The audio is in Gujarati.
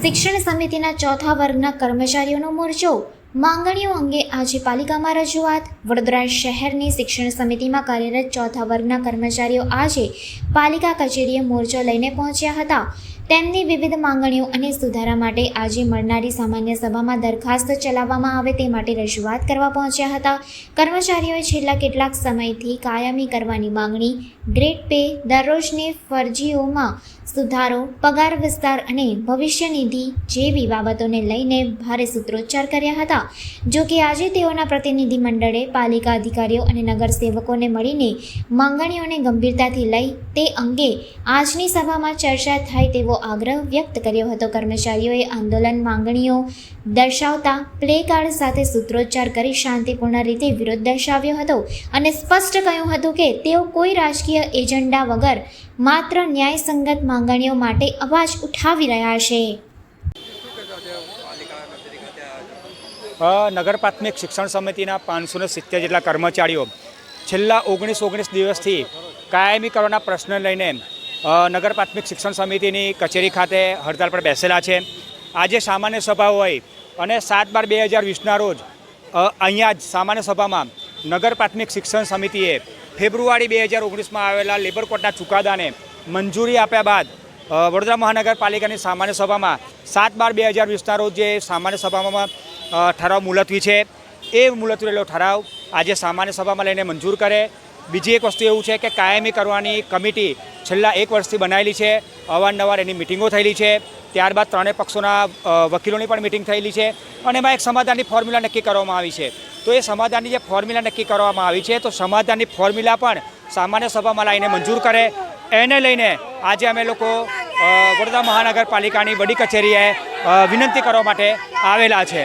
શિક્ષણ સમિતિના ચોથા વર્ગના કર્મચારીઓનો મોરચો માંગણીઓ અંગે આજે પાલિકામાં રજૂઆત। વડોદરા શહેરની શિક્ષણ સમિતિમાં કાર્યરત ચોથા વર્ગના કર્મચારીઓ આજે પાલિકા કચેરીએ મોરચો લઈને પહોંચ્યા હતા। તેમની વિવિધ માંગણીઓ અને સુધારા માટે આજે મળનારી સામાન્ય સભામાં દરખાસ્ત ચલાવવામાં આવે તે માટે રજૂઆત કરવા પહોંચ્યા હતા। કર્મચારીઓએ છેલ્લા કેટલાક સમયથી કાયમી કરવાની માંગણી, ગ્રેડ પે, દરરોજની ફરજીઓમાં સુધારો, પગાર વિસ્તાર અને ભવિષ્ય નિધિ જેવી બાબતોને લઈને ભારે સૂત્રોચ્ચાર કર્યા હતા। જો કે આજે તેઓના પ્રતિનિધિ મંડળે પાલિકા અધિકારીઓ અને નગરસેવકોને મળીને માંગણીઓને ગંભીરતાથી લઈ તે અંગે આજની સભામાં ચર્ચા થાય તેવો આગ્રહ વ્યક્ત કર્યો હતો। કર્મચારીઓએ આંદોલન માંગણીઓ દર્શાવતા પ્લે કાર્ડ સાથે સૂત્રોચ્ચાર કરી શાંતિપૂર્ણ રીતે વિરોધ દર્શાવ્યો હતો અને સ્પષ્ટ કહ્યું હતું કે તેઓ કોઈ રાજકીય એજન્ડા વગર માત્ર ન્યાયસંગત માંગણીઓ માટે અવાજ ઉઠાવી રહ્યા છે। નગર પ્રાથમિક શિક્ષણ સમિતિના 570 જેટલા કર્મચારીઓ છેલ્લા 19 દિવસથી કાયમી કરવાના પ્રશ્ન લઈને નગર પ્રાથમિક શિક્ષણ સમિતિની કચેરી ખાતે હડતાળ પર બેસેલા છે। આજે સામાન્ય સભા હોય અને 7/12/2020ના રોજ અહીંયા જ સામાન્ય સભામાં નગર પ્રાથમિક શિક્ષણ સમિતિએ ફેબ્રુઆરી 2019માં આવેલા લેબર કોર્ટના ચુકાદાને મંજૂરી આપ્યા બાદ વડોદરા મહાનગરપાલિકાની સામાન્ય સભામાં 7/12/2020ના રોજ જે સામાન્ય સભામાં ઠરાવ મુલતવી છે એ મુલતવેલો ઠરાવ આજે સામાન્ય સભામાં લઈને મંજૂર કરે। બીજી એક વસ્તુ એવું છે કે કાયમી કરવાની કમિટી છેલ્લા 1 વર્ષથી બનાવેલી છે, અવારનવાર એની મિટિંગો થયેલી છે, ત્યારબાદ ત્રણેય પક્ષોના વકીલોની પણ મિટિંગ થયેલી છે અને એમાં એક સમાધાનની ફોર્મ્યુલા નક્કી કરવામાં આવી છે। તો એ સમાધાનની જે ફોર્મ્યુલા નક્કી કરવામાં આવી છે તો સમાધાનની ફોર્મ્યુલા પણ સામાન્ય સભામાં લાવીને મંજૂર કરે, એને લઈને આજે અમે લોકો વડોદરા મહાનગરપાલિકાની વડી કચેરીએ વિનંતી કરવા માટે આવેલા છે।